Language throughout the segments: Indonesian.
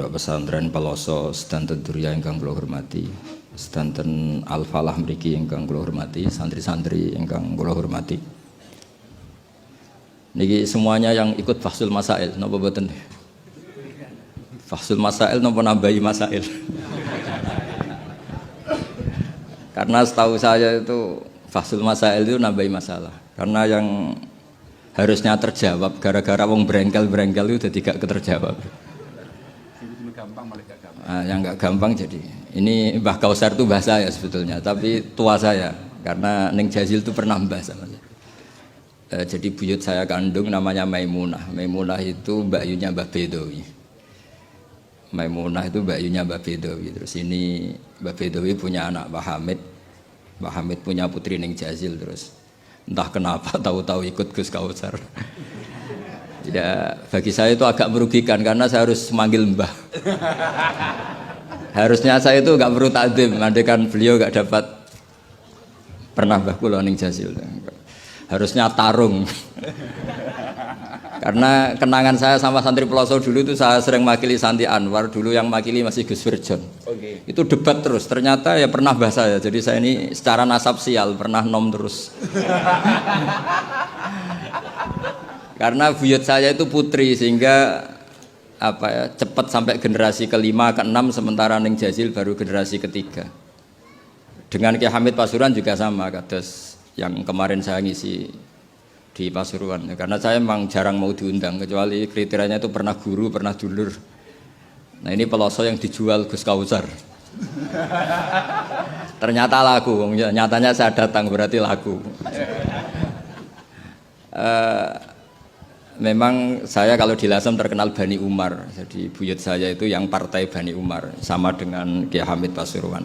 Pondok Pesantren Peloso sedanten Durya ingkang kula hormati, sedanten Al Falah mriki ingkang kula hormati, santri-santri ingkang kula hormati. Niki semuanya yang ikut Fahsul Masail napa mboten? Fahsul Masail napa nambahi masail? Karena setahu saya itu Fahsul Masail itu nambahi masalah. Karena yang harusnya terjawab gara-gara wong brengkel-brengkel itu jadi gak keterjawab. Nah, yang gak gampang jadi. Ini Mbah Kausar itu bahasa ya sebetulnya, tapi tua saya karena Neng Jazil itu pernah mbah sama saya. Jadi buyut saya kandung namanya Maimunah. Maimunah itu mbakyunya Mbah Bedowi. Maimunah itu mbakyunya Mbah Bedowi. Terus ini Mbah Bedowi punya anak Mbah Hamid. Mbah Hamid punya putri Neng Jazil. Terus entah kenapa tahu-tahu ikut Gus Kausar. Ya bagi saya itu agak merugikan karena saya harus manggil Mbah. Harusnya saya itu nggak perlu takdim, mandikan beliau nggak dapat pernah Mbah kula Neng Jazil. Harusnya tarung. Karena kenangan saya sama santri Peloso dulu itu saya sering makili Santi Anwar, dulu yang makili masih Gus Wirjon. Okay. Itu debat terus, ternyata ya pernah bahasa ya. Jadi saya ini secara nasab sial, pernah nom terus. Karena buyut saya itu putri sehingga apa ya, cepat sampai generasi kelima, keenam, sementara Neng Jazil baru generasi ketiga. Dengan Kiai Hamid Pasuruan juga sama, kados yang kemarin saya ngisi di Pasuruan. Karena saya memang jarang mau diundang, kecuali kriterianya itu pernah guru, pernah dulur. Nah ini Peloso yang dijual Gus Kausar. Ternyata laku, nyatanya saya datang berarti laku. Memang saya kalau di Lasem terkenal Bani Umar. Jadi buyut saya itu yang partai Bani Umar, sama dengan Kiai Hamid Pasuruan.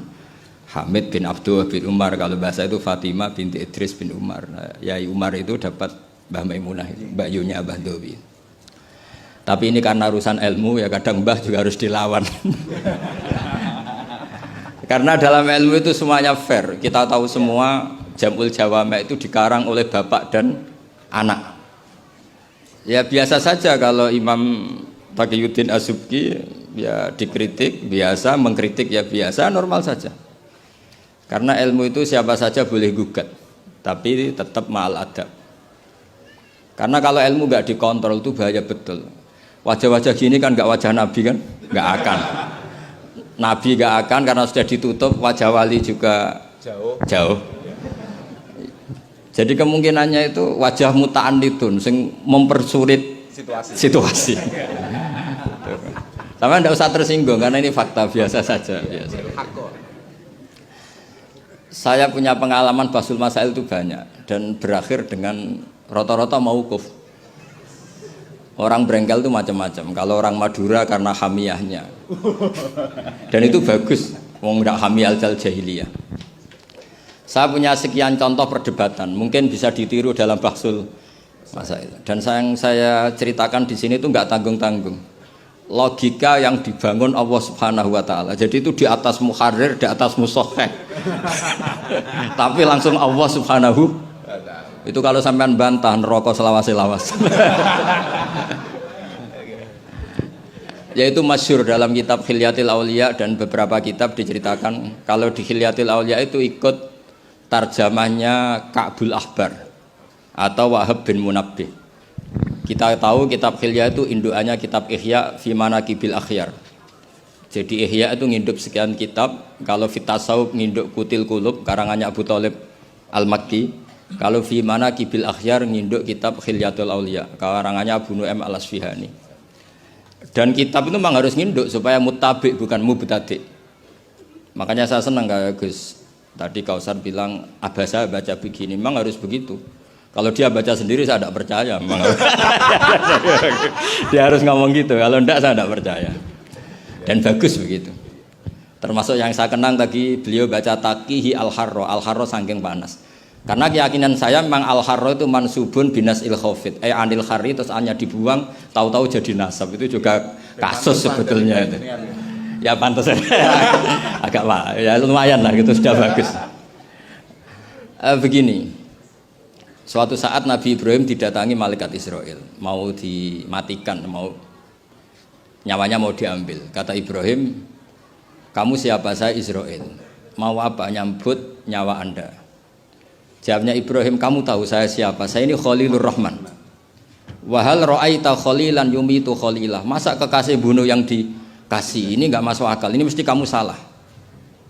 Hamid bin Abdullah bin Umar, kalau bahasa itu Fatimah binti Idris bin Umar. Nah, Yai Umar itu dapat Mbah Maimunah itu, Mbak Yunya Abah Dowi. Tapi ini karena urusan ilmu ya kadang Mbah juga harus dilawan. Karena dalam ilmu itu semuanya fair. Kita tahu semua Jamul Jawame itu dikarang oleh bapak dan anak. Ya biasa saja kalau Imam Taqiyuddin Az-Subki ya dikritik biasa, mengkritik ya biasa, normal saja. Karena ilmu itu siapa saja boleh gugat, tapi tetap ma'al adab. Karena kalau ilmu nggak dikontrol itu bahaya betul. Wajah-wajah gini kan nggak wajah Nabi kan, nggak akan. Nabi nggak akan karena sudah ditutup, wajah wali juga jauh. Jadi kemungkinannya itu wajah muta'annitun sing mempersulit situasi. Sama ndak usah tersinggung karena ini fakta biasa saja. Biasa. Saya punya pengalaman Fahsul Masail itu banyak dan berakhir dengan rata-rata mauquf. Orang brengkel itu macam-macam. Kalau orang Madura karena hamiyahnya. Dan itu bagus, wong ndak hamiyal jahiliyah. Saya punya sekian contoh perdebatan, mungkin bisa ditiru dalam Fahsul Masail. Dan yang saya ceritakan di sini itu nggak tanggung-tanggung. Logika yang dibangun Allah Subhanahu wa taala. Jadi itu di atas muharrir, di atas musoheh. Tapi langsung Allah Subhanahu. Itu kalau sampean bantah neraka selawas-lawas. Yaitu masyhur dalam kitab Hilyatil Auliya dan beberapa kitab diceritakan kalau di Hilyatil Auliya itu ikut tarjamahnya Ka'bul Ahbar atau Wahab bin Munabbih. Kita tahu kitab Hilya itu indukannya kitab Ihya fi Manaqibil Akhyar. Jadi Ihya itu nginduk sekian kitab. Kalau Fitasawuf nginduk Kutil Qulub karangannya Abu Thalib Al-Makki. Kalau fi Manaqibil Akhyar nginduk kitab Hilyatul Auliya karangannya Abu Nu'aim Al-Asfihani. Dan kitab itu memang harus nginduk supaya muttabi bukan mubtadi. Makanya saya senang kayak Gus. Tadi Kausar bilang abasa baca begini, memang harus begitu. Kalau dia baca sendiri saya tidak percaya. Dia harus ngomong gitu. Kalau tidak saya tidak percaya. Dan bagus begitu. Termasuk yang saya kenang tadi beliau baca Taqihi Al-Harro. Al-Harro saking panas. Karena keyakinan saya memang Al-Harro itu mansubun binas il-khofit. Anil khari terus hanya dibuang. Tahu-tahu jadi nasab. Itu juga kasus sebetulnya itu. Ya pantas agak pak. Ya lumayan lah gitu sudah bagus. Begini. Suatu saat Nabi Ibrahim didatangi malaikat Israel, mau dimatikan, mau nyawanya mau diambil. Kata Ibrahim, kamu siapa? Saya Israel. Mau apa? Nyambut nyawa Anda. Jawabnya Ibrahim, kamu tahu saya siapa? Saya ini Khalilur Rahman. Wahal ra'aita khalilan yumitu khalilah. Masa kekasih bunuh yang dikasih? Ini enggak masuk akal. Ini mesti kamu salah.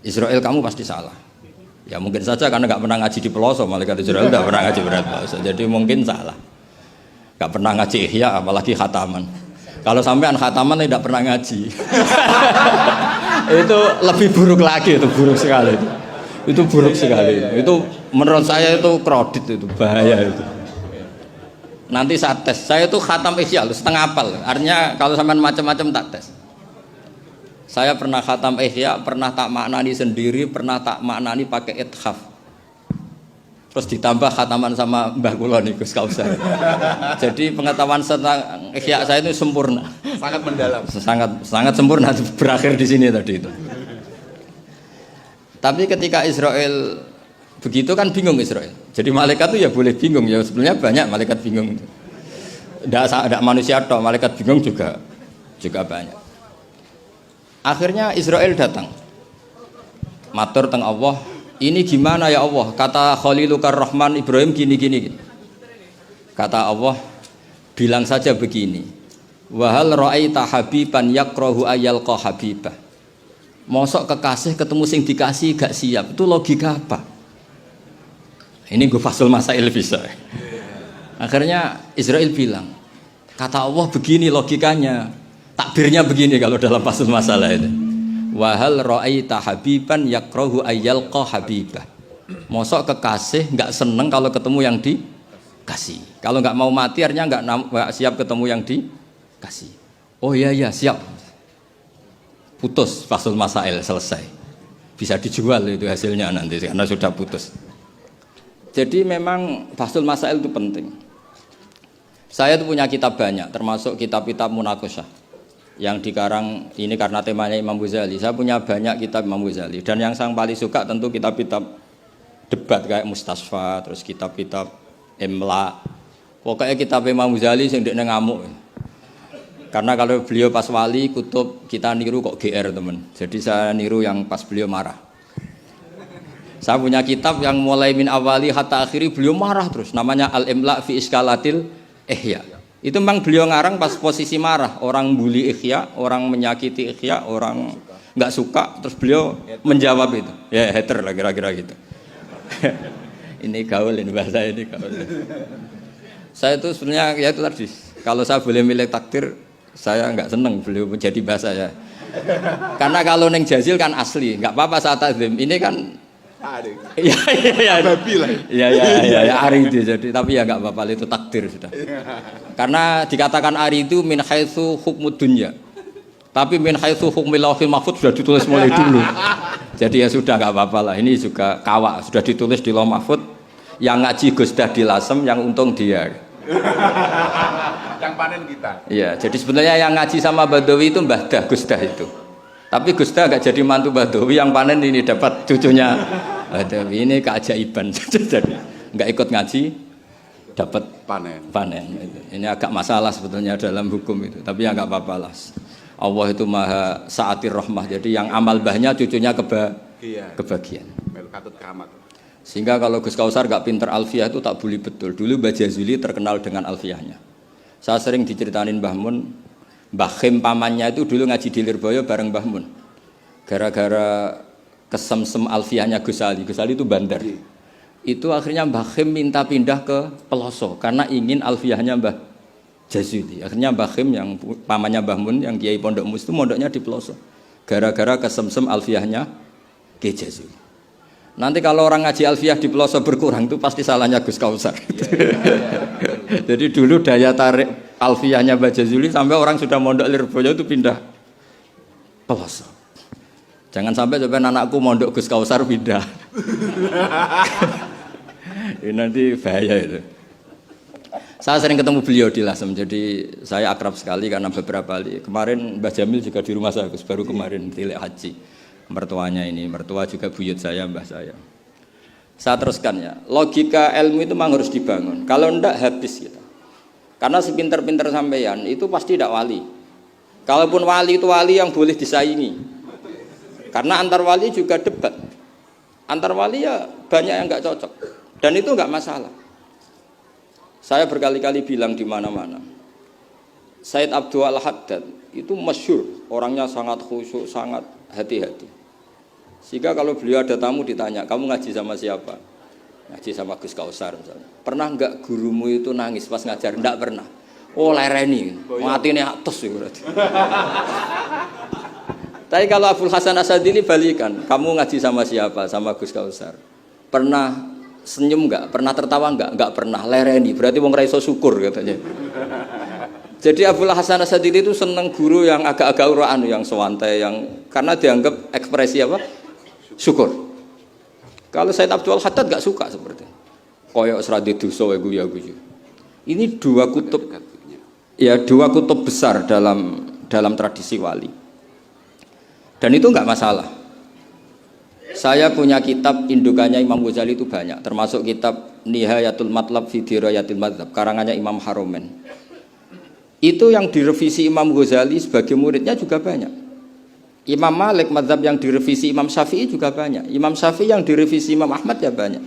Israel, kamu pasti salah. Ya mungkin saja karena enggak pernah ngaji di pelosok. Malaikat Israel enggak pernah ngaji berat pelosok. Jadi mungkin salah. Enggak pernah ngaji ihya, apalagi khataman. Kalau sampean khataman tidak pernah ngaji. Itu lebih buruk lagi, itu buruk sekali itu. Itu buruk sekali. Itu menurut saya itu kredit, itu bahaya itu. Nanti saya tes. Saya itu khatam ihya setengah hafal. Artinya kalau sampean macam-macam tak tes. Saya pernah khatam ihya, pernah tak maknani sendiri, pernah tak maknani pakai ithaf. Terus ditambah khataman sama Mbah kula niku Gus Kausar. Jadi pengetahuan tentang ihya saya itu sempurna. Sangat mendalam. Sangat sempurna, berakhir di sini tadi itu. Tapi ketika Israel begitu kan bingung Israel. Jadi malaikat itu ya boleh bingung ya, sebenarnya banyak malaikat bingung. Tidak manusia toh, malaikat bingung juga banyak. Akhirnya Israel datang. Matur teng Allah, ini gimana ya Allah? Kata Khalilukar Rahman Ibrahim gini. Kata Allah, bilang saja begini. Wahal ra'aita habiban yakrahu ayyalqa habibah. Mosok kekasih ketemu sing dikasih gak siap. Itu logika apa? Ini gue fasul masail bisa. Akhirnya Israel bilang, kata Allah begini logikanya. Takbirnya begini kalau dalam fasul masalah itu. Wahal ra'aita habiban yakrahu ayyalqa habibah. Mosok kekasih gak seneng kalau ketemu yang dikasih. Kalau gak mau mati artinya gak siap ketemu yang dikasih. Oh iya siap. Putus fasul masail selesai, bisa dijual itu hasilnya nanti karena sudah putus. Jadi memang fasul masail itu penting. Saya itu punya kitab banyak, termasuk kitab-kitab munakosyah yang dikarang ini karena temanya Imam Ghazali. Saya punya banyak kitab Imam Ghazali dan yang saya paling suka tentu kitab-kitab debat kayak Mustasfa, terus kitab-kitab Imla. Pokoknya kitab Imam Ghazali sing ndekne ngamuk. Karena kalau beliau pas wali kutub kita niru kok GR teman. Jadi saya niru yang pas beliau marah. Saya punya kitab yang mulai min awali hatta akhiri beliau marah terus. Namanya Al-Imla fi Iskalatil Ihya. Itu memang beliau ngarang pas posisi marah. Orang bully Ihya, orang menyakiti Ihya, orang nggak suka. Terus beliau menjawab itu. Ya hater lah kira-kira gitu. Ini gaul ini bahasa ini gaul. Saya itu sebenarnya ya itu tadi. Kalau saya boleh milih takdir, saya nggak seneng beliau menjadi bahasa ya. Karena kalau neng jazil kan asli, nggak apa-apa saat azim. Ini kan, ya ari itu jadi. Tapi ya nggak apa-apa itu takdir sudah. Karena dikatakan ari itu min haitsu hukmud dunya. Tapi min haitsu hukmil lauhil mahfuz sudah ditulis mulai dulu. Jadi ya sudah nggak apa-apa lah. Ini juga kawak sudah ditulis di lauh mahfuz. Yang ngaji Gusdah di Lasem, yang untung dia. Yang panen kita. Iya, jadi sebenarnya yang ngaji sama Badawi itu Mbah Dah Gusdah itu. Tapi Gusdah gak jadi mantu Badawi, yang panen ini dapat cucunya Badawi. Ini keajaiban. Jadi nggak ikut ngaji dapat panen. Ini agak masalah sebetulnya dalam hukum itu. Tapi ya nggak apa-apa lah. Allah itu maha saatir rahmah. Jadi yang amal bahnya cucunya kebagian. Katut kamat. Sehingga kalau Gus Kausar gak pinter alfiyah itu tak bully betul. Dulu Mbah Jazuli terkenal dengan alfiyahnya. Saya sering diceritain Mbah Mun, Mbah Khim pamannya itu dulu ngaji di Lirboyo bareng Mbah Mun. Gara-gara kesemsem alfiyahnya Gus Ali. Gus Ali itu bandar. Itu akhirnya Mbah Khim minta pindah ke Peloso karena ingin alfiyahnya Mbah Jazuli. Akhirnya Mbah Khim yang pamannya Mbah Mun yang Kiai Pondok Mus itu mondoknya di Peloso. Gara-gara kesemsem alfiyahnya Kiai Jazuli. Nanti kalau orang ngaji alfiyah di Peloso berkurang itu pasti salahnya Gus Kausar. Jadi dulu daya tarik alfiyahnya Mbah Jazuli sampai orang sudah mondok Lirboyo itu pindah Peloso. Jangan sampai anakku mondok Gus Kausar pindah. Ini nanti bahaya itu. Saya sering ketemu beliau di Lasem, jadi saya akrab sekali karena beberapa kali. Kemarin Mbah Jamil juga di rumah saya, baru kemarin tilek haji. Mertuanya ini, mertua juga buyut saya, mbah saya. Saya teruskan ya, logika ilmu itu memang harus dibangun. Kalau enggak habis kita. Karena sepinter-pinter sampeyan itu pasti tidak wali. Kalaupun wali itu wali yang boleh disaingi. Karena antar wali juga debat. Antar wali ya banyak yang nggak cocok. Dan itu nggak masalah. Saya berkali-kali bilang di mana-mana. Said Abdul Al-Haddad itu masyhur, orangnya sangat khusyuk, sangat hati-hati. Sehingga kalau beliau ada tamu ditanya, kamu ngaji sama siapa? Ngaji sama Gus Kausar misalnya. Pernah enggak gurumu itu nangis pas ngajar? Enggak pernah. Oh lereni, matine atus itu berarti. Tapi kalau Abdul Hasan Asadili balikan, kamu ngaji sama siapa? Sama Gus Kausar. Pernah senyum enggak? Pernah tertawa enggak? Enggak pernah. Lereni, berarti wong ra iso syukur katanya. Jadi Abdul Hasan Asadili itu seneng guru yang agak-agak uraan, yang sewantai, yang karena dianggap ekspresi apa? Syukur. Kalau Said Abdul Haddad gak suka seperti itu. Koyok seradi dosa ya guyu. Ini dua kutub, ya dua kutub besar dalam tradisi wali. Dan itu nggak masalah. Saya punya kitab indukannya Imam Ghazali itu banyak, termasuk kitab Nihayatul Matlab fi Dirayatil Madzhab karangannya Imam Haromen. Itu yang direvisi Imam Ghazali sebagai muridnya juga banyak. Imam Malik mazhab yang direvisi Imam Syafi'i juga banyak. Imam Syafi'i yang direvisi Imam Ahmad ya banyak.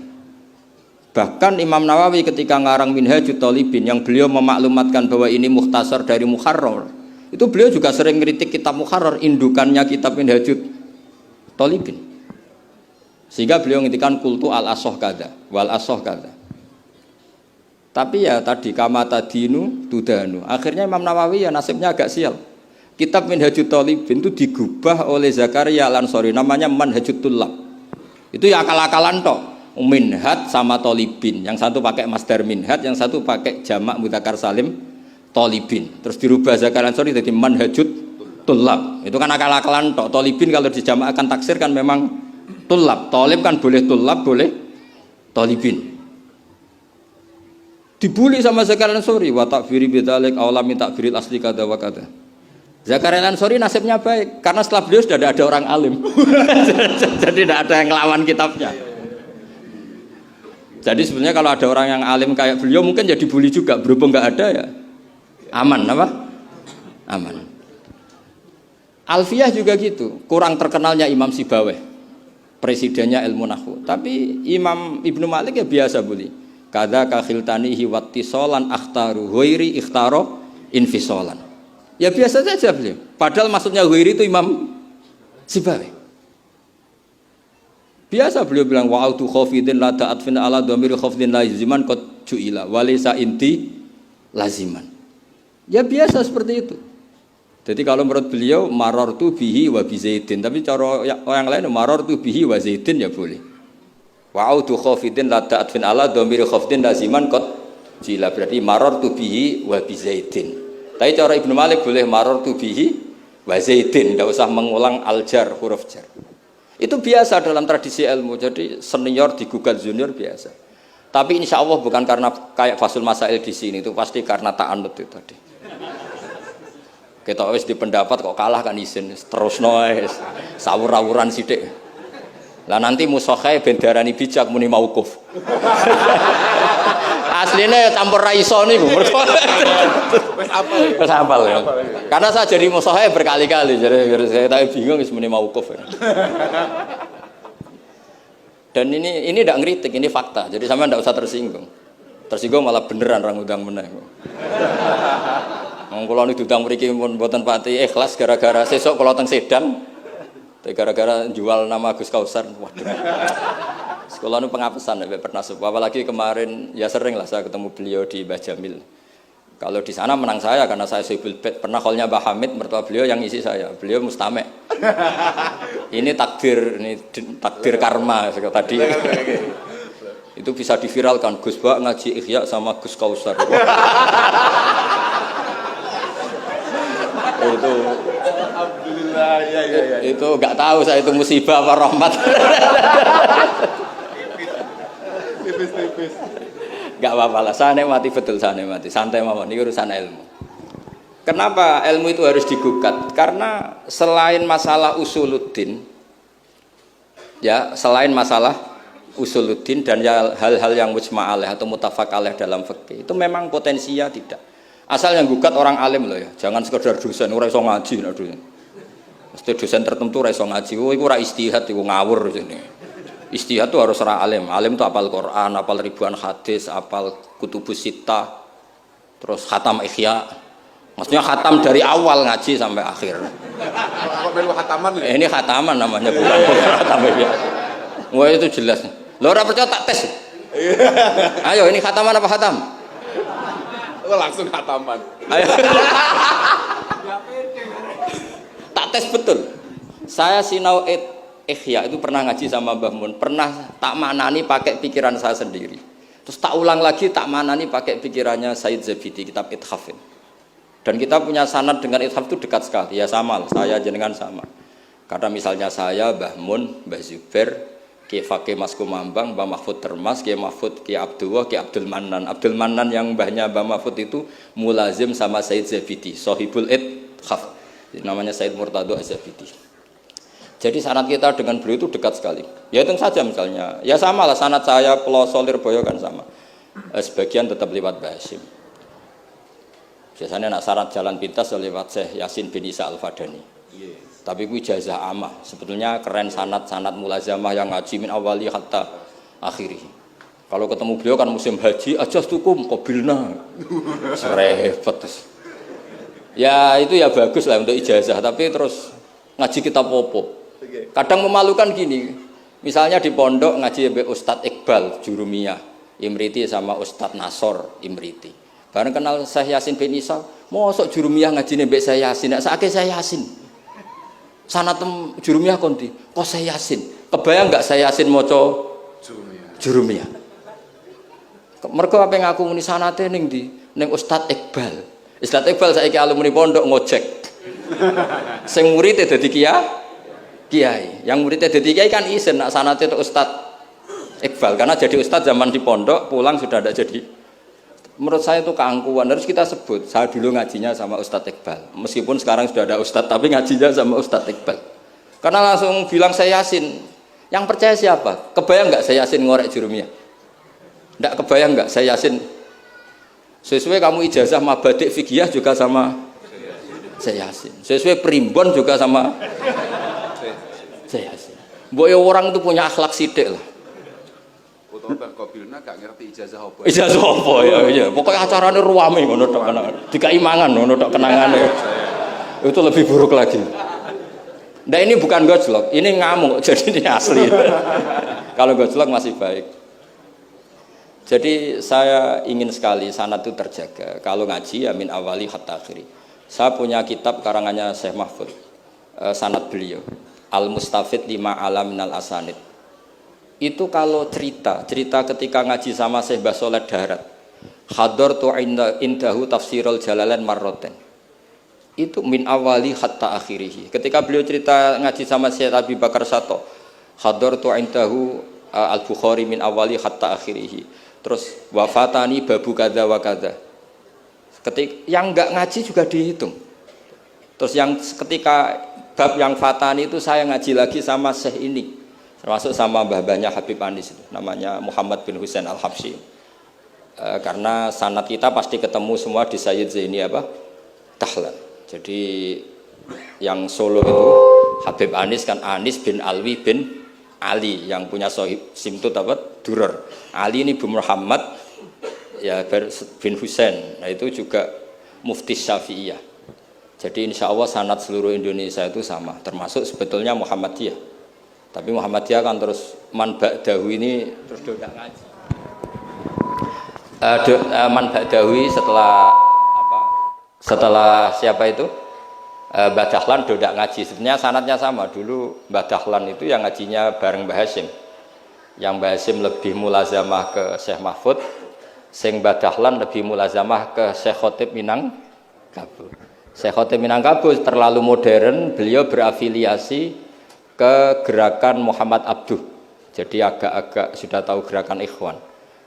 Bahkan Imam Nawawi ketika ngarang Minhajut Thalibin yang beliau memaklumatkan bahwa ini mukhtasar dari Muharrar, itu beliau juga sering kritik kitab Muharrar, indukannya kitab Minhajut Thalibin. Sehingga beliau ngintikan kultu al-asoh kada wal asoh kada. Tapi ya tadi kama tadinu tudanu. Akhirnya Imam Nawawi ya nasibnya agak sial. Kitab Minhajut Thalibin itu digubah oleh Zakaria Al-Ansori, namanya Manhajut Tullab. Itu ya akal-akalan tok. Minhaj sama Thalibin, yang satu pakai masdar minhaj, yang satu pakai jamak mudzakkar salim Thalibin. Terus dirubah Zakaria Al-Ansori jadi Manhajut Tullab. Itu kan akal-akalan tok. Thalibin kalau dijamakkan taksir kan memang Tullab. Thalib kan boleh Tullab, boleh Thalibin. Dibully sama Zakaria Al-Ansori, wa takfiri bidzalik aula min takfiril asli kada wa kada. Zakaria Al-Ansori nasibnya baik karena setelah beliau sudah ada orang alim. Jadi tidak ada yang ngelawan kitabnya. Jadi sebenarnya kalau ada orang yang alim kayak beliau mungkin jadi bully juga, berhubung nggak ada ya aman apa? Aman. Alfiyah juga gitu, kurang terkenalnya Imam Sibaweh, presidennya ilmu nahwu. Tapi Imam Ibnu Malik ya biasa bully. Kada kakhiltanihi wattisolan akhtaru ghairi ikhtaro infisolan. Ya biasa saja beliau. Padahal maksudnya ghairi itu Imam Sibaweh. Biasa beliau bilang wa'autu khafidin la ta'atfin ala dhamiri khafidin laziman qad ju'ila walisa inti laziman. Ya biasa seperti itu. Jadi kalau menurut beliau marartu bihi wa bi Zaidin, tapi cara orang lain marartu bihi wa Zaidin ya boleh. Wa'audu khafidin la ta'atfin ala dhamiri khafidin laziman qad jila, berarti marartu bihi wa bi Zaidin. Tapi cara Ibnu Malik boleh marartu bihi wa Zaidin, enggak usah mengulang al-jar, huruf jar. Itu biasa dalam tradisi ilmu. Jadi senior digugat junior biasa. Tapi insya Allah bukan karena kayak Fasul Masail di sini, itu pasti karena ta'anut itu tadi. Kita wis di pendapat kok kalah kan isin terus noes sawur-awuran sithik. Lah nanti musokhai bendarani bijak muni mauquf. Aslinya campur ra iso niku. Wis hafal ya. Karena saya jadi musokhai berkali-kali, jadi saya tak bingung wis muni mauquf. Dan ini tidak ngeritik, ini fakta. Jadi sampean tidak usah tersinggung. Tersinggung malah beneran orang udang meneh. Wong kula niku udang mriki pun mboten pati ikhlas gara-gara sesuk kula teng Sedan. Gara-gara jual nama Gus Kausar, waduh. Sekolah nu pengapesan, pernah apalagi kemarin ya sering lah saya ketemu beliau di Mbah Jamil. Kalau di sana menang saya karena saya Sohibul Bait. Pernah callnya Mbah Hamid, mertua beliau yang isi saya, beliau mustame'. Ini takdir karma tadi. Itu bisa diviralkan, Gus Bak ngaji Ihya sama Gus Kausar. Itu alhamdulillah ya. Itu enggak tahu saya itu musibah apa rahmat. Tipis. Enggak apa-apa lah, saya nikmati betul, saya nikmati. Santai mawon, ini urusan ilmu. Kenapa ilmu itu harus digugat? Karena selain masalah usuluddin, ya selain masalah usuluddin dan hal-hal yang mujma' alaih atau muttafaq alaih dalam fikih, itu memang potensinya tidak. Asal yang gugat orang alim loh ya, jangan sekedar dosen, ora iso ngaji nek dosen. Mesti dosen tertentu ora iso ngaji, oh iku ora istihad, iku ngawur sini. Istihad tuh harus orang alim, alim tuh apal Quran, apal ribuan hadis, apal kutubus sittah, terus khatam Ihya. Maksudnya khatam dari awal ngaji sampai akhir. Kok melu khataman ya? Ini khataman namanya bukan khatam Ihya. Wah itu jelas. Lo ora percaya tak tes. Ayo ini khataman apa khatam? Langsung khataman. Ayo. Tak tes betul. Saya sinau Ihya itu pernah ngaji sama Mbah Mun, pernah tak manani pakai pikiran saya sendiri. Terus tak ulang lagi tak manani pakai pikirannya Said Zabidi kitab Ithaf. Dan kita punya sanad dengan Ithaf itu dekat sekali. Ya sama, saya jenengan sama. Karena misalnya saya Mbah Mun, Mbah Zubair, Ki Fakih Mas Kumambang, Mbah Mahfud Termas, Ki Mahfud, Ki Abdullah, Ki Abdul Manan. Abdul Manan yang mbahnya Mbah Mahfud itu mulazim sama Said Zabidi, Sohibul Ithaf. Namanya Said Murtado Az-Zabidi. Jadi sanad kita dengan beliau itu dekat sekali. Ya itu saja misalnya. Ya sama lah sanad saya Pelosok Lirboyo kan sama. Sebagian tetap lewat Mbah Hasyim. Biasanya nak sanad jalan pintas lewat Syekh Yasin bin Isa Al-Fadani. Tapi itu ijazah amah. Sebetulnya keren sanad mulazamah yang ngaji min awali hatta akhiri. Kalau ketemu beliau kan musim haji, ajas tukum qabilna. Repot. Ya itu ya bagus lah untuk ijazah, tapi terus ngaji kitab popo. Kadang memalukan gini. Misalnya di pondok ngaji mbek Ustadz Iqbal Jurumiyah, Imriti sama Ustadz Nasor Imriti. Bareng kenal Syekh Yasin bin Isa, mosok Jurumiyah ngajine mbek Syekh Yasin, nek sakake Syekh Yasin. Sanatem Jurumiyah konti, kok Syekh Yasin. Kebayang enggak Syekh Yasin maca Jurumiyah? Mergo apa ngaku muni sanate ning ndi? Ning Ustadz Iqbal. Ustadz Iqbal saiki alumni pondok ngojek. Sing murid dadi kiai. Yang muridnya dadi kiai kan isin nak sanate tok Ustadz Iqbal karena jadi ustadz zaman di pondok pulang sudah ada jadi. Menurut saya itu keangkuhan, harus kita sebut. Saya dulu ngajinya sama Ustadz Iqbal. Meskipun sekarang sudah ada ustadz, tapi ngajinya sama Ustadz Iqbal. Karena langsung bilang saya Yasin. Yang percaya siapa? Kebayang nggak saya Yasin ngorek Jurumiyah? Nggak kebayang nggak saya Yasin? Sesuai kamu ijazah mabadik fikih juga sama saya Yasin. Sesuai primbon juga sama saya Yasin. Boyo orang itu punya akhlak sidik lah. Mbah Qabilna gak ngerti ijazah apa. Ijazah apa ya, iya. Pokoknya acarane ruame ngono tok kenangan. Dikai mangan ngono tok kenangane. Itu lebih buruk lagi. Nah ini bukan gojlok, ini ngamuk, jadi ini asli. Kalau gojlok masih baik. Jadi saya ingin sekali sanad itu terjaga. Kalau ngaji ya min awali hatta akhiri. Saya punya kitab karangannya Syekh Mahfud, sanad beliau, Al-Mustafid lima alam minal asanid. Itu kalau cerita ketika ngaji sama Syekh Mbah Soleh Darat, hadar tu indahu tafsirul jalalain marroten. Itu min awali hatta akhirihi. Ketika beliau cerita ngaji sama Syekh Abi Bakar Sato, hadar tu indahu al-Bukhari min awali hatta akhirihi. Terus wafatani babu kada wa kada. Ketika yang enggak ngaji juga dihitung. Terus yang ketika bab yang fatani itu saya ngaji lagi sama Syekh ini. Termasuk sama mbah-mbahnya Habib Anis itu, namanya Muhammad bin Husain Al-Habsyi. Karena sanad kita pasti ketemu semua di Sayyid Zaini Dahlan. Jadi yang Solo itu Habib Anis kan Anis bin Alwi bin Ali yang punya sohib simtut Durer. Ali ini bin Muhammad ya bin Husain. Nah itu juga mufti Syafi'iyah. Jadi insya Allah sanad seluruh Indonesia itu sama, termasuk sebetulnya Muhammadiyah. Tapi Muhammadiyah kan terus man ba'dahu ini terus dodak ngaji. Man ba'dahu setelah siapa itu? Mbah Dahlan dodak ngaji. Sebenarnya sanadnya sama. Dulu Mbah Dahlan itu yang ngajinya bareng Mbah Hasyim. Yang Mbah Hasyim lebih mulazamah ke Syekh Mahfud, sing Mbah Dahlan lebih mulazamah ke Syekh Khotib Minangkabau. Syekh Khotib Minangkabau terlalu modern, beliau berafiliasi ke gerakan Muhammad Abduh, jadi agak-agak sudah tahu gerakan Ikhwan,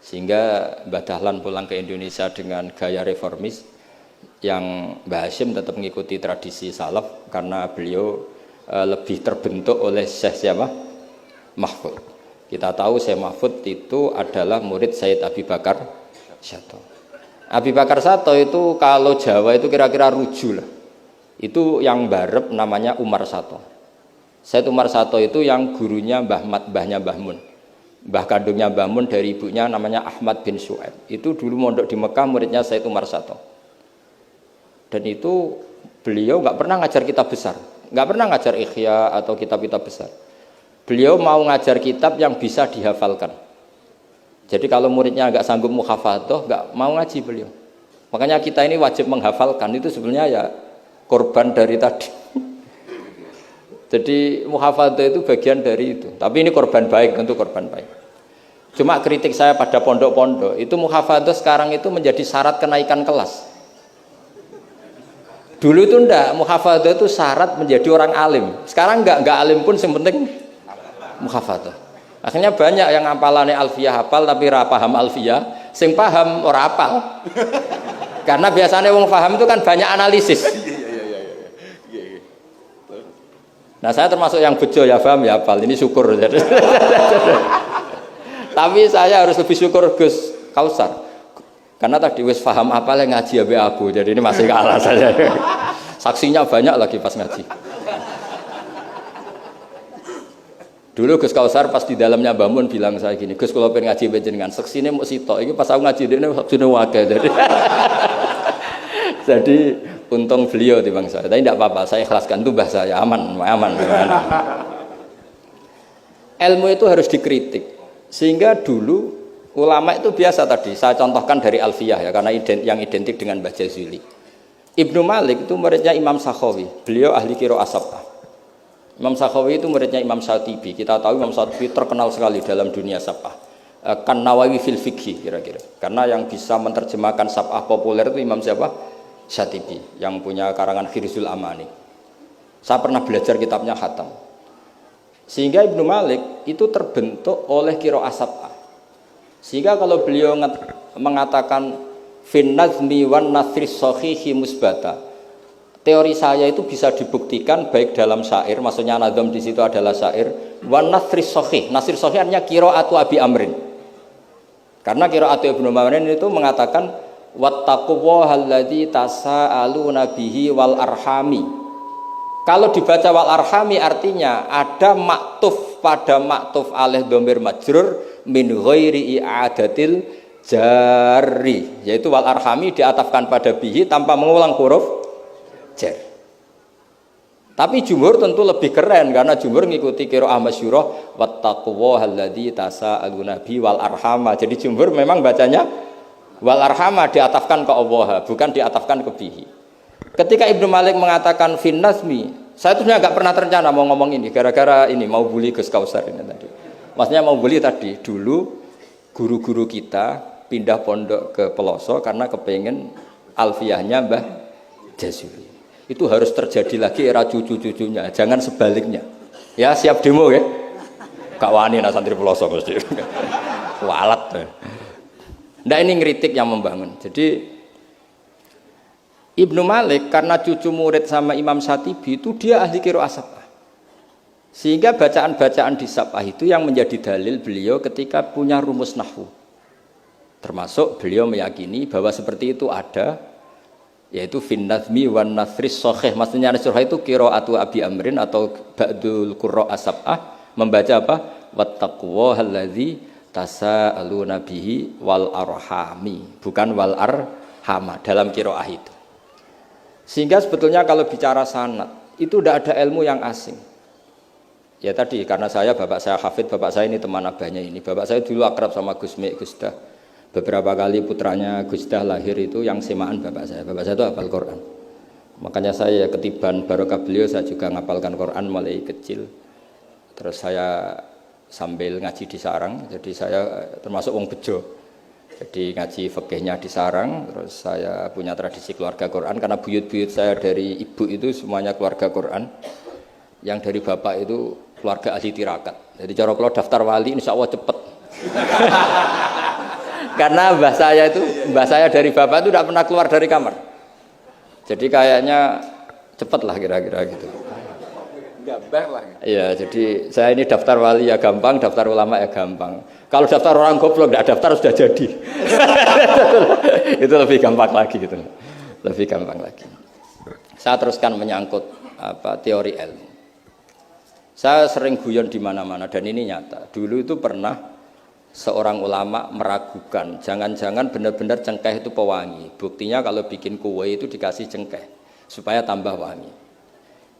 sehingga Mbah Dahlan pulang ke Indonesia dengan gaya reformis, yang Mbah Hasyim tetap mengikuti tradisi salaf karena beliau lebih terbentuk oleh Syekh siapa? Mahfud. Kita tahu Syekh Mahfud itu adalah murid Sayyid Abi Bakar Syato. Abi Bakar Sato itu kalau Jawa itu kira-kira ruju lah. Itu yang barep namanya Umar Sato. Said Umar Sato itu yang gurunya mbahnya Mbah Mun. Mbah kandungnya Mbah Mun dari ibunya namanya Ahmad bin Syuaib. Itu dulu mondok di Mekah muridnya Said Umar Sato. Dan itu beliau nggak pernah ngajar kitab besar, nggak pernah ngajar Ikhya atau kitab-kitab besar. Beliau mau ngajar kitab yang bisa dihafalkan. Jadi kalau muridnya nggak sanggup muhafadzah, nggak mau ngaji beliau. Makanya kita ini wajib menghafalkan, itu sebenarnya ya korban dari tadi. Jadi muhafadzah itu bagian dari itu. Tapi ini korban baik, tentu korban baik. Cuma kritik saya pada pondok-pondok, itu muhafadzah sekarang itu menjadi syarat kenaikan kelas. Dulu itu enggak, muhafadzah itu syarat menjadi orang alim. Sekarang enggak alim pun yang penting muhafadzah. Akhirnya banyak yang hafalannya alfiyah hafal tapi ora paham alfiyah, sing paham ora hafal. Karena biasanya wong paham itu kan banyak analisis. Nah, saya termasuk yang bejo ya paham ya hafal. Ini syukur. Tapi saya harus lebih syukur Gus Kausar. Karena tadi wis paham hafal yang ngaji abe aku. Jadi ini masih kalah saya. Saksinya banyak lagi pas ngaji. Dulu Gus Kausar pas di dalamnya Mbah Mun bilang saya gini, Gus kalau pengen ngaji panjenengan seksine mau sitok, ini pas aku ngaji dene saksine wae. Jadi untung beliau timbang saya. Tapi tidak apa-apa, saya ikhlaskan itu mbah saya, aman. Ilmu itu harus dikritik. Sehingga dulu ulama itu biasa tadi, saya contohkan dari Alfiyah ya, karena yang identik dengan Mbah Jazuli. Ibnu Malik itu muridnya Imam Sakhawi, beliau ahli qiraah sab'ah. Imam Sakhawi itu muridnya Imam Syatibi. Kita tahu Imam Syatibi terkenal sekali dalam dunia sab'ah. Kan Nawawi fil fikhi kira-kira. Karena yang bisa menerjemahkan sab'ah populer itu Imam siapa? Syatibi, yang punya karangan Khirzul Amani. Saya pernah belajar kitabnya khatam. Sehingga Ibnu Malik itu terbentuk oleh qiraah sab'ah. Sehingga kalau beliau mengatakan fin nazmi wan nasri sahihi musbata, teori saya itu bisa dibuktikan baik dalam syair, maksudnya nazam di situ adalah syair, wan nasri sahih. Nasri sahih artinya qiraatu Abi Amrin. Karena qiraatu Ibnu Amrin itu mengatakan wattaqullahalladzi tasaaluna bihi wal arhami. Kalau dibaca wal arhami artinya ada maktuf pada maktuf alih dhamir majrur min ghairi i'adatil jari, yaitu wal arhami diatafkan pada bihi tanpa mengulang huruf jar. Tapi jumhur tentu lebih keren karena jumhur ngikuti qiraah masyhurah wattaqullahalladzi tasaaluna bihi wal arhama. Jadi jumhur memang bacanya wal arhama diatafkan ke Allah, bukan diatafkan ke bihi. Ketika Ibnu Malik mengatakan fin nazmi, saya tuh nggak pernah terencana mau ngomong ini gara-gara ini mau bully Gus Kausar ini tadi. Maksudnya mau bully tadi, dulu guru-guru kita pindah pondok ke pelosok karena kepengen alfiyahnya Mbah Jazuli. Itu harus terjadi lagi era cucu-cucunya, jangan sebaliknya. Ya siap demo ya. Kak wani nak santri pelosok mesti. Walat. Nah ini ngeritik yang membangun. Jadi Ibnu Malik karena cucu murid sama Imam Syatibi itu dia ahli qiraah sab'ah. Sehingga bacaan-bacaan di sab'ah itu yang menjadi dalil beliau ketika punya rumus nahwu. Termasuk beliau meyakini bahwa seperti itu ada, yaitu fin nazmi wan nasri sahih. Maksudnya nasrah itu qiraatu Abi Amrin atau ba'dul qurra sab'ah membaca apa? Wattaqullahalladzi tasaaluna bihi wal arhami, bukan wal arhama dalam qiraah itu. Sehingga sebetulnya kalau bicara sanad itu tidak ada ilmu yang asing. Ya tadi karena bapak saya hafid, bapak saya ini teman abahnya ini. Bapak saya dulu akrab sama Gus Mek, Gus Dah. Beberapa kali putranya Gus Dah lahir itu yang semaan bapak saya. Bapak saya itu hafal Quran. Makanya saya ketiban barokah beliau, saya juga ngapalkan Quran mulai kecil. Terus saya sambil ngaji di sarang, jadi saya termasuk wong bejo. Jadi ngaji fikihnya di sarang, terus saya punya tradisi keluarga Quran karena buyut-buyut saya dari ibu itu semuanya keluarga Quran. Yang dari bapak itu keluarga ahli tirakat. Jadi cara kalau daftar wali insya Allah cepet. Karena mbah saya dari bapak itu tidak pernah keluar dari kamar. Jadi kayaknya cepet lah kira-kira gitu. Gambar lah. Ya, jadi saya ini daftar wali ya gampang, daftar ulama ya gampang. Kalau daftar orang goblok tidak daftar sudah jadi. Itu lebih gampang lagi gitu. Lebih gampang lagi. Saya teruskan menyangkut teori ilmu. Saya sering guyon di mana-mana dan ini nyata. Dulu itu pernah seorang ulama meragukan, jangan-jangan benar-benar cengkeh itu pewangi. Buktinya kalau bikin kue itu dikasih cengkeh supaya tambah wangi.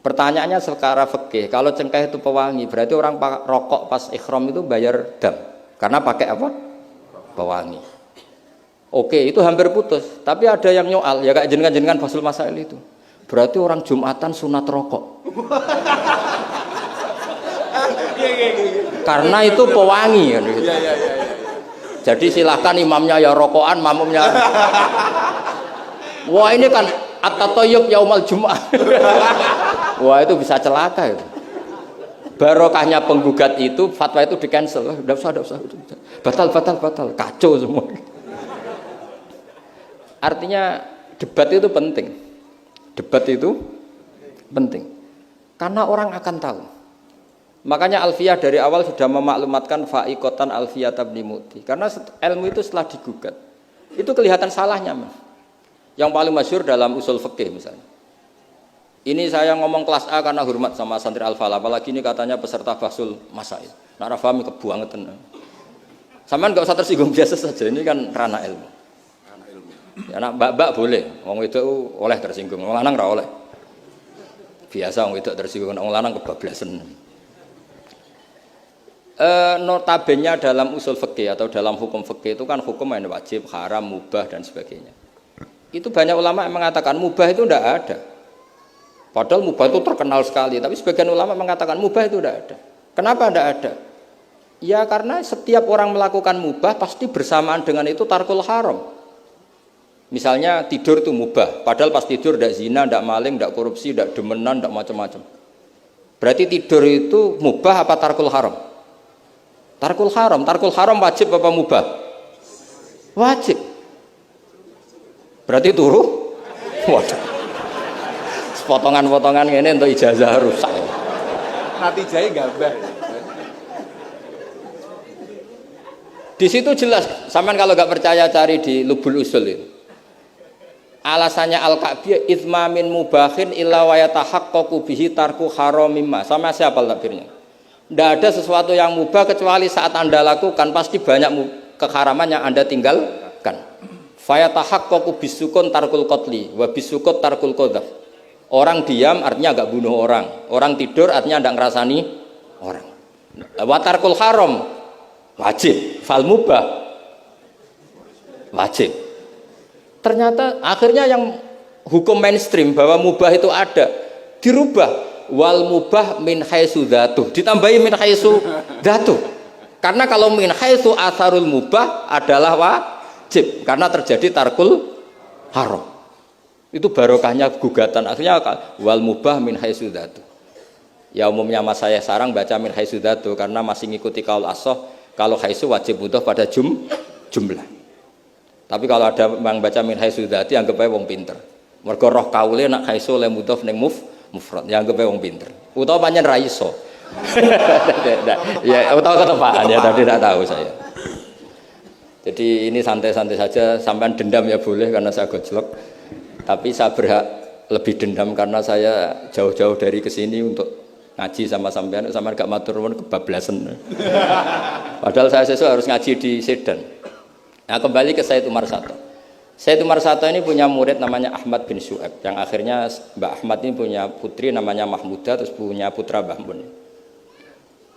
Pertanyaannya secara fikih, kalau cengkeh itu pewangi, berarti orang rokok pas ikhram itu bayar dam. Karena pakai apa? Pewangi. Oke, itu hampir putus. Tapi ada yang nyoal, ya kayak jenengan Fasul Masail itu. Berarti orang Jumatan sunat rokok. Karena itu pewangi. Gitu. Jadi silahkan imamnya ya rokokan, makmumnya. Wah ini kan at-tatayyub yaumal Jum'ah. Wah itu bisa celaka itu. Barokahnya penggugat itu, fatwa itu di cancel. Udah usah. Batal. Kacau semua. Artinya debat itu penting. Debat itu penting. Karena orang akan tahu. Makanya Alfiyah dari awal sudah memaklumatkan fa'iqatan Alfiyah tabni mu'ti. Karena ilmu itu setelah digugat, itu kelihatan salahnya. Yang paling masyhur dalam usul fikih misalnya. Ini saya ngomong kelas A karena hormat sama santri Al-Falah, apalagi ini katanya peserta Fasul Masail. Nak ra paham kebuangetan. Sampean enggak usah tersinggung biasa saja, ini kan ranah ilmu. Ya anak mbak-mbak boleh, wong wedok oleh tersinggung, wong lanang ra oleh. Biasa wong wedok tersinggung, wong lanang kebablasan. Notabene dalam usul fikih atau dalam hukum fikih itu kan hukum yang wajib, haram, mubah dan sebagainya. Itu banyak ulama yang mengatakan mubah itu tidak ada. Padahal mubah itu terkenal sekali, tapi sebagian ulama mengatakan mubah itu tidak ada. Kenapa tidak ada? Ya karena setiap orang melakukan mubah pasti bersamaan dengan itu tarkul haram. Misalnya tidur itu mubah, padahal pas tidur tidak zina, tidak maling, tidak korupsi, tidak demenan, tidak macam-macam. Berarti tidur itu mubah apa tarkul haram? Tarkul haram wajib apa mubah? Wajib. Berarti turu? Waduh. Potongan-potongan ini untuk ijazah rusak. Natijahnya gambar. Di situ jelas, sampean kalau nggak percaya cari di Lubul Usul itu. Alasannya Al-Ka'biyah izmamin mubahin illa wa yatahaqqaqu bihi tarku haramimma. Sama siapa takbirnya? Tidak ada sesuatu yang mubah kecuali saat Anda lakukan pasti banyak keharaman yang Anda tinggalkan. Fayatahaqqaqu bisukun tarkul qatli wa bisukut tarkul qadzaf. Orang diam artinya enggak bunuh orang. Orang tidur artinya enggak ngerasani orang. Wa tarkul haram wajib, fal mubah wajib. Ternyata akhirnya yang hukum mainstream bahwa mubah itu ada dirubah, wal mubah min haitsu dzatuh, ditambahi min haitsu dzatuh. Karena kalau min haitsu atharul mubah adalah wajib karena terjadi tarkul haram. Itu barokahnya gugatan. Akhirnya wal mubah min haitsu dzatuh. Ya umumnya mas saya sarang baca min haitsu dzatuh karena masih ngikuti kaul ashah kalau haitsu wajib butuh pada jumlah. Tapi kalau ada yang baca min haitsu dzati anggap ae wong pinter. Mergo roh kaule nak haitsu le mudhof ning mufrad, ya anggap ae wong pinter. Utawa pancen ra iso. Ya utawa ketepaan ya tadi tidak tahu saya. Jadi ini santai-santai saja, sampean dendam ya boleh karena saya gojlok. Tapi saya berhak lebih dendam karena saya jauh-jauh dari kesini untuk ngaji sama sampean gak matur nuwun kebablasan. Padahal saya sesuk harus ngaji di Sedan. Nah kembali ke Said Umar Sato. Said Umar Sato ini punya murid namanya Ahmad bin Syu'aib, yang akhirnya Mbak Ahmad ini punya putri namanya Mahmudah, terus punya putra Mbah Mun.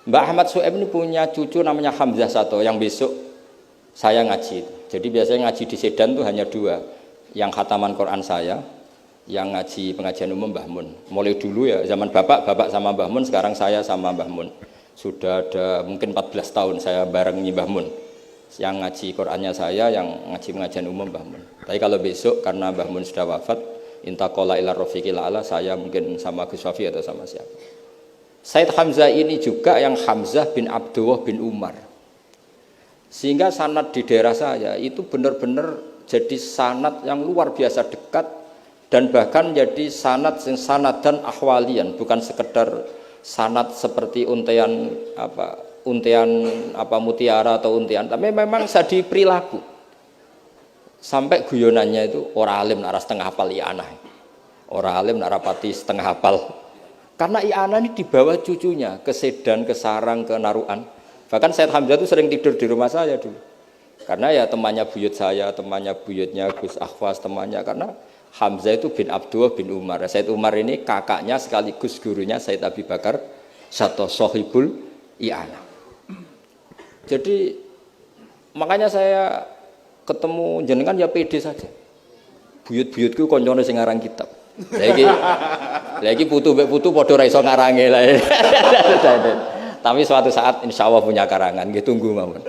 Mbak Ahmad Syu'aib ini punya cucu namanya Hamzah Sato yang besok saya ngaji. Jadi biasanya ngaji di Sedan tuh hanya dua, yang khataman Quran saya, yang ngaji pengajian umum Mbah Mun. Mulai dulu ya zaman bapak sama Mbah Mun, sekarang saya sama Mbah Mun. Sudah ada mungkin 14 tahun saya bareng Mbah Mun. Yang ngaji Qurannya saya, yang ngaji pengajian umum Mbah Mun. Tapi kalau besok karena Mbah Mun sudah wafat, intaqala ila rafiqil a'la, saya mungkin sama Gus Wafi atau sama siapa. Said Hamzah ini juga yang Hamzah bin Abdullah bin Umar. Sehingga sanad di daerah saya itu benar-benar jadi sanad yang luar biasa dekat dan bahkan jadi sanad dan ahwalian, bukan sekedar sanad seperti untian mutiara atau untian, tapi memang sadi perilaku. Sampai guyonannya itu orang alim nara setengah hafal i'anah. Orang alim nara pati setengah hafal. Karena i'anah ini dibawa cucunya ke Sedan, ke Sarang, ke Naruan. Bahkan Said Hamzah itu sering tidur di rumah saya dulu. Karena ya temannya buyut saya, temannya buyutnya Gus Akhwas, temannya karena Hamzah itu bin Abdullah bin Umar. Said Umar ini kakaknya sekaligus gurunya Said Abi Bakar Satu Sohibul I'anah. Jadi makanya saya ketemu jenengan ya pede saja. Buyut-buyutku koncone sing ngarang kitab. Lagi putu padha ra iso ngarange lah. Tapi suatu saat insya Allah punya karangan, nggih tunggu mawon.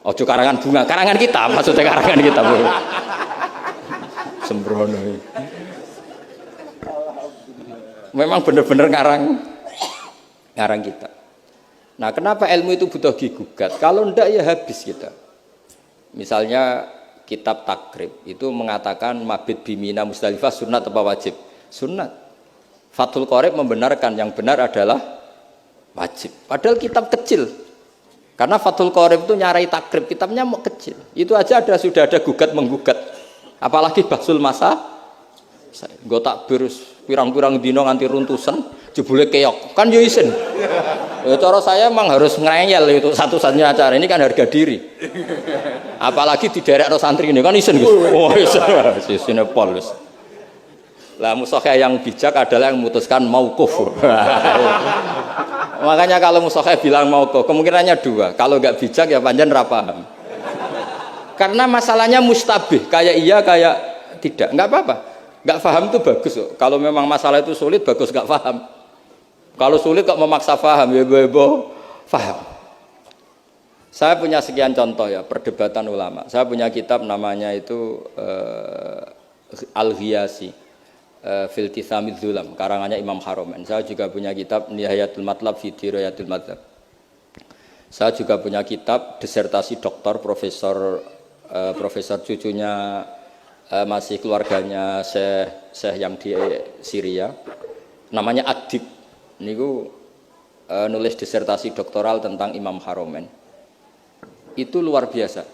Ojo karangan bunga, karangan kitab maksudnya karangan kitab. Sembrono. Memang benar-benar ngarang kitab. Nah, kenapa ilmu itu butuh digugat? Kalau ndak ya habis kita. Misalnya kitab takrib itu mengatakan mabit bimina Musdalifah sunat apa wajib? Sunat. Fathul Qorib membenarkan yang benar adalah wajib. Padahal kitab kecil. Karena Fathul Qorib itu nyarai takrib, kitabnya mau kecil. Itu aja sudah ada gugat menggugat. Apalagi Bahsul Masa. Nggo takbir pirang-pirang dino nganti runtusan, jebule keok. Kan yo isin. Ya cara saya memang harus ngeyel itu satu-satunya acara ini kan harga diri. Apalagi di daerah santri ini kan isin Gus. Oh isin pol Gus. Lah musokheh yang bijak adalah yang memutuskan mauquf. Makanya kalau musokheh bilang mauquf kemungkinannya dua. Kalau enggak bijak ya panjen ra paham. Karena masalahnya mustabih, kayak iya kayak tidak. Enggak apa-apa. Enggak paham itu bagus. Kalau memang masalah itu sulit bagus enggak paham. Kalau sulit kok memaksa paham ya bebo paham. Saya punya sekian contoh ya perdebatan ulama. Saya punya kitab namanya itu Al-Ghiyasi fil Tithamidz Dzulam karangannya Imam Haromen. Saya juga punya kitab Nihayatul Matlab fi Dirayatul Madzhab. Saya juga punya kitab disertasi doktor profesor cucunya masih keluarganya Syekh yang di Syria namanya Adib. Niku nulis disertasi doktoral tentang Imam Haromen. Itu luar biasa.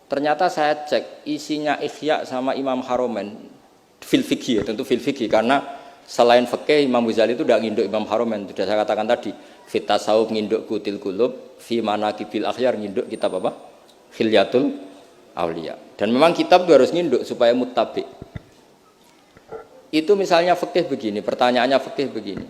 Ternyata saya cek isinya Ihya sama Imam Haromen fil fikih, tentu fil fikih karena selain fikih Imam Ghazali itu tidak nginduk Imam Haromen. Sudah saya katakan tadi, fit tasawuf nginduk Qutil Qulub, fi manaqibil akhyar nginduk kitab apa? Khilyatul Auliya. Dan memang kitab itu harus nginduk supaya muttabi. Itu misalnya fikih begini, pertanyaannya fikih begini.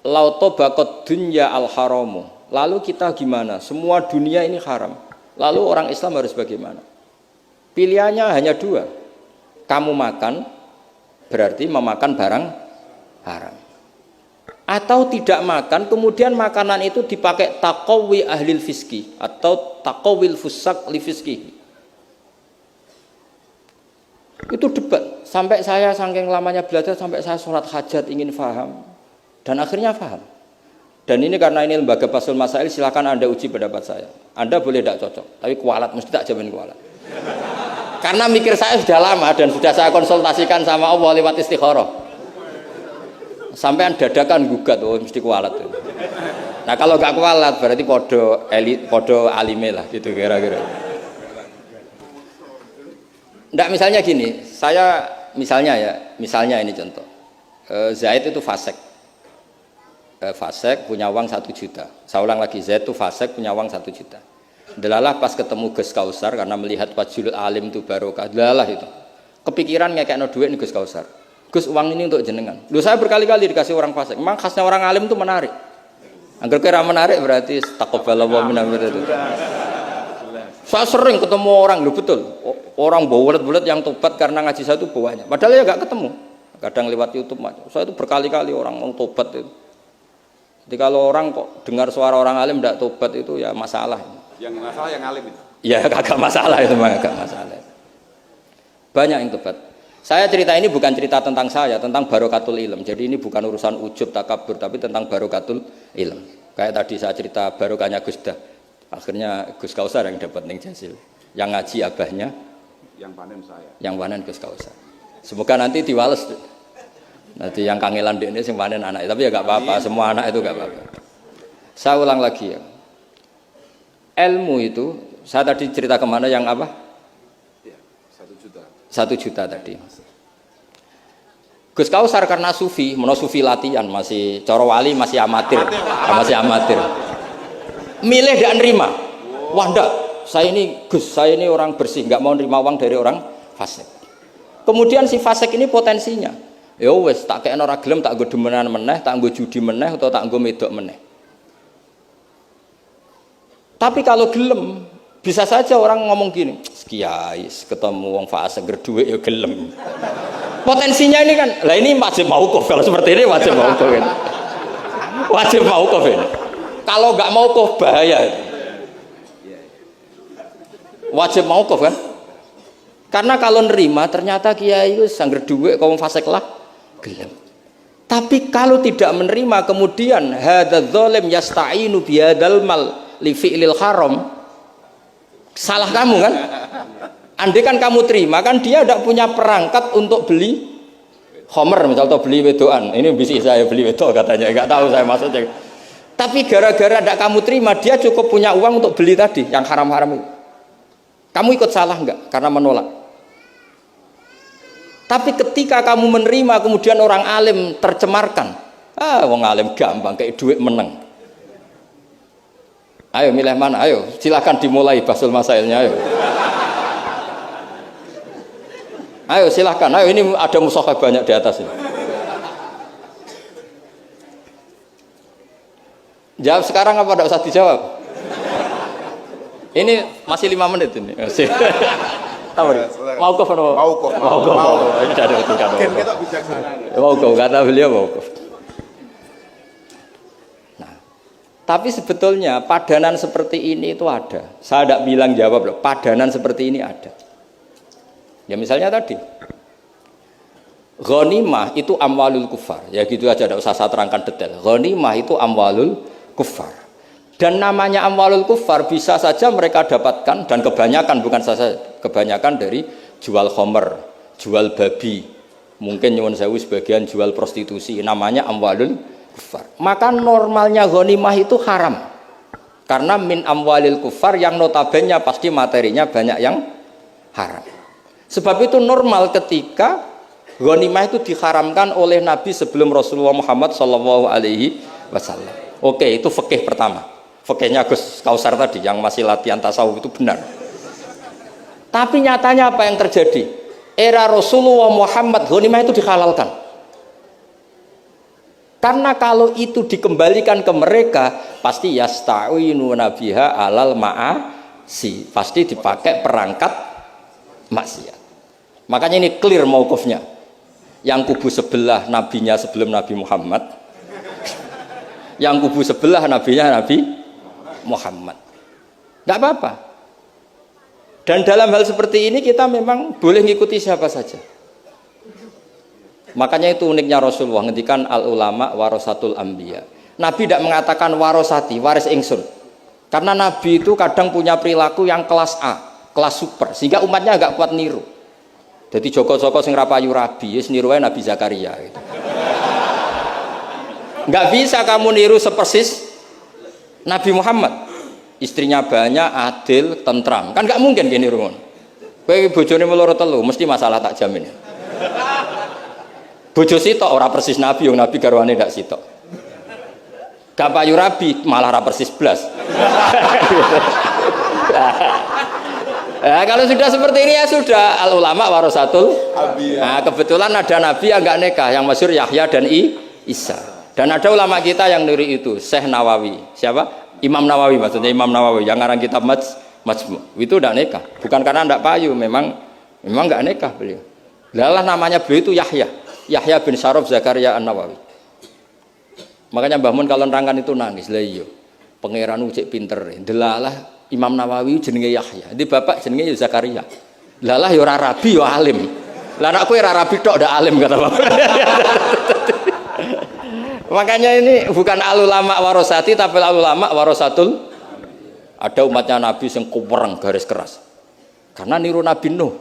Lauto bakot dunya al haramu. Lalu kita gimana? Semua dunia ini haram. Lalu orang Islam harus bagaimana? Pilihannya hanya dua. Kamu makan berarti memakan barang haram. Atau tidak makan, kemudian makanan itu dipakai taqawi ahlil fiski atau taqawil fusak li fiski. Itu debat. Sampai saya saking lamanya belajar sampai saya sholat hajat ingin paham. Dan akhirnya paham. Dan ini karena ini lembaga Basul Masail, silakan Anda uji pendapat saya. Anda boleh tidak cocok, tapi kualat mesti tak jamin kualat. Karena mikir saya sudah lama dan sudah saya konsultasikan sama Allah lewat istikharah. Sampai dadakan gugat, oh mesti kualat. Nah kalau nggak kualat berarti podo alime lah gitu kira-kira. Nggak misalnya gini, saya misalnya ini contoh. Zaid itu fasik. Fasek punya uang 1 juta. Saya ulang lagi, Zaid itu fasek punya uang 1 juta. Delalah pas ketemu Gus Kausar karena melihat wajhul alim itu barokah. Delalah itu. Kepikiran ngekekno duit nih Gus Kausar. Gus uang ini untuk jenengan. Loh saya berkali-kali dikasih orang fasek. Memang khasnya orang alim itu menarik. Angger kira menarik berarti taqabbalallahu minna itu. Saya sering ketemu orang, loh betul. Orang bulet-bulet yang tobat karena ngaji saya itu banyak. Padahal ya enggak ketemu. Kadang lewat YouTube macam. Saya itu berkali-kali orang mau tobat itu. Jadi kalau orang kok dengar suara orang alim tidak tobat itu ya masalah. Yang masalah yang alim itu. Ya kagak masalah itu mah kagak masalah. Banyak yang tobat. Saya cerita ini bukan cerita tentang saya, tentang barokatul ilm. Jadi ini bukan urusan ujub takabur, tapi tentang barokatul ilm. Kayak tadi saya cerita barokahnya Gus Dah. Akhirnya Gus Kausar yang dapat ning Jasil. Yang ngaji abahnya, yang panen saya. yang panen Gus Kausar. Semoga nanti diwales. Nanti yang kangelan ini sing panen anak, tapi ya gak apa-apa, semua anak itu gak apa-apa. Saya ulang lagi ya. Ilmu itu, saya tadi cerita kemana yang apa? Ya, 1 juta. 1 juta tadi. Gus Kausar karena sufi, sufi latihan, masih coro wali masih amatir, masih amatir. Milih dan nerima. Wah enggak, saya ini Gus, saya ini orang bersih, nggak mau nerima uang dari orang fasik. Kemudian si fasik ini potensinya, ya wes tak kayak orang gelem, tak gue demenan meneh, tak gue judi meneh, atau tak gue medok meneh. Tapi kalau gelem, bisa saja orang ngomong gini, kiai ketemu wong fasik gerduwe ya gelem. Potensinya ini kan, lah ini wajib mauquf, kalau seperti ini wajib mauquf kan. Wajib mauquf ini. Kalau nggak mauquf bahaya. Wajib mauquf kan? Karena kalau nerima ternyata kiai itu sangger duwe kaum fasik lah gelem. Tapi kalau tidak menerima kemudian hadzal zalim yasta'inu bihadzal mal li fi'lil haram. Salah kamu kan? Andai kan kamu terima kan dia tidak punya perangkat untuk beli homer misal atau beli wedoan. Ini bisa saya beli wedok katanya, nggak tahu saya maksudnya. Tapi gara-gara tidak kamu terima dia cukup punya uang untuk beli tadi yang haram-haram itu. Kamu ikut salah nggak karena menolak? Tapi ketika kamu menerima kemudian orang alim tercemarkan, wong alim gampang kayak duit menang. Ayo milih mana? Ayo silahkan dimulai basul masailnya. Ayo silahkan, ayo ini ada mushaf banyak di atas ini. Jawab sekarang apa tidak usah dijawab? Ini masih 5 menit ini. Tahu nih? Mauquf atau? Mauquf. Ini ada ketika. Kan kita bijaksana. Mauquf kata beliau mauquf. Nah, tapi sebetulnya padanan seperti ini itu ada. Saya tidak bilang jawab loh. Padanan seperti ini ada. Ya misalnya tadi ghanimah itu amwalul kufar. Ya gitu aja, tidak usah saya terangkan detail. Ghanimah itu amwalul kufar. Dan namanya amwalul kufar bisa saja mereka dapatkan dan kebanyakan bukan saja kebanyakan dari jual khomer, jual babi. Mungkin nyuwun sewu sebagian jual prostitusi. Namanya amwalul kufar. Maka normalnya ghanimah itu haram. Karena min amwalil kufar yang notabene pasti materinya banyak yang haram. Sebab itu normal ketika ghanimah itu diharamkan oleh Nabi sebelum Rasulullah Muhammad Shallallahu Alaihi Wasallam. Oke, itu fikih pertama. Fikihnya Gus Kausar tadi yang masih latihan tasawuf itu benar. Tapi nyatanya apa yang terjadi? Era Rasulullah Muhammad ghanimah itu dihalalkan. Karena kalau itu dikembalikan ke mereka, pasti yasta'inu nabiha alal ma'asi. Pasti dipakai perangkat maksiat. Makanya ini clear mauqufnya. Yang kubu sebelah nabinya sebelum Nabi Muhammad. Yang kubu sebelah nabinya Nabi Muhammad. Enggak apa-apa. Dan dalam hal seperti ini kita memang boleh ngikuti siapa saja. Makanya itu uniknya Rasulullah ngendikan al ulama warasatul anbiya. Nabi tidak mengatakan warosati, waris ingsun. Karena Nabi itu kadang punya perilaku yang kelas A, kelas super, sehingga umatnya agak kuat niru. Jadi Joko-Joko sing rapayu rabi, wis niru ae Nabi Zakaria gitu. Enggak bisa kamu niru sepersis Nabi Muhammad. Istrinya banyak, adil, tentram. Kan enggak mungkin gini niru ngono. Kowe bojone meloro telu, mesti masalah tak jamin. Bojo sitok ora persis Nabi, yang Nabi garwane ndak sitok. Gak payu rabi, malah ora persis blas. Nah, kalau sudah seperti ini ya sudah al ulama warasatul anbiya. Nah, kebetulan ada nabi yang enggak nikah, yang masyhur Yahya dan Isa. Dan ada ulama kita yang niru itu, Syekh Nawawi. Siapa? Imam Nawawi, maksudnya Imam Nawawi yang ngarang kitab Majmu'. Itu enggak nikah, bukan karena enggak payu, memang enggak nikah beliau. Lalah namanya beliau itu Yahya bin Syaraf Zakaria An-Nawawi. Makanya Mbah Mun kalau nerangkan itu nangis. Lah iya, pangeran cek pinter. Delalah Imam Nawawi jenenge Yahya, di bapak jenenge Zakaria. Lalah ya ora rabi ya alim. Lah anakku ora rabi tok ndak alim kata bapak. Makanya ini bukan al ulama warosati tapi al ulama warasatul. Ada umatnya Nabi yang kupereng garis keras. Karena niru Nabi Nuh.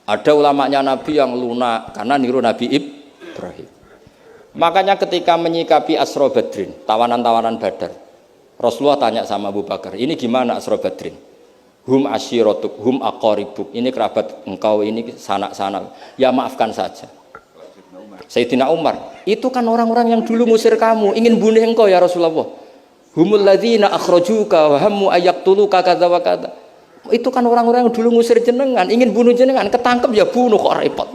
Ada ulamanya Nabi yang lunak karena niru Nabi Ibrahim. Makanya ketika menyikapi Asra Badrin, tawanan-tawanan Badar, Rasulullah tanya sama Abu Bakar, ini gimana Asra Badrin? Hum asyiratuk, hum aqaribuk, ini kerabat engkau, ini sanak-sanak. Ya maafkan saja. Sayyidina Umar, itu kan orang-orang yang dulu ngusir kamu, ingin bunuh engkau ya Rasulullah. Humul ladzina akhrajuka wa hammu ayaktuluka kadza wa kadza. Itu kan orang-orang yang dulu ngusir jenengan, ingin bunuh jenengan, ketangkep ya bunuh kok repot.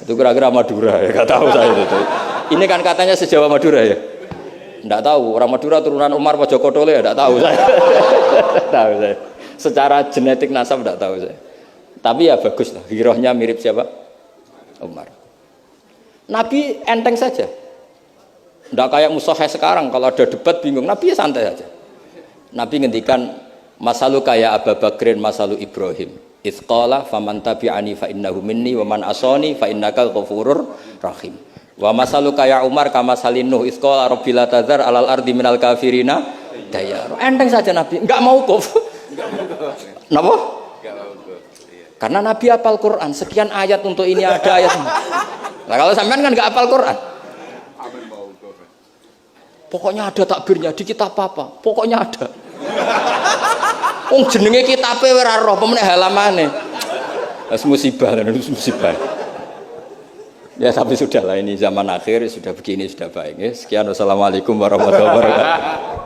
Itu kira-kira Madura ya, enggak tahu saya itu. Ini kan katanya sejawa Madura ya. Enggak tahu, orang Madura turunan Umar apa Joko Tole ya enggak tahu saya. Tahu saya. Secara genetik nasab enggak tahu saya. Tapi ya bagus lah, hirohnya mirip siapa? Umar. Nabi enteng saja. Enggak kayak Musohe sekarang kalau ada debat bingung, Nabi ya santai saja. Nabi ngendikan masalu kaya Abu Bakrin masalu Ibrahim. Isqala faman tabi'ani fa innahu minni wa man asani fa innaka ghafurur rahim. Wa masalu kaya Umar kama salinuh isqala rabbil tadzar alal ardi minal kafirina dayar. Enteng saja Nabi, enggak mau kuf. Napa? Karena Nabi hafal Quran, sekian ayat untuk ini ada ayat. Nah kalau sampean kan enggak hafal Quran. Pokoknya ada takbirnya di kitab apa? Pokoknya ada. Wong jenenge kitabe ora roh pemene halamane. Wis musibah. Ya tapi sudahlah ini zaman akhir sudah begini sudah baik ya. Sekian wassalamualaikum warahmatullahi wabarakatuh.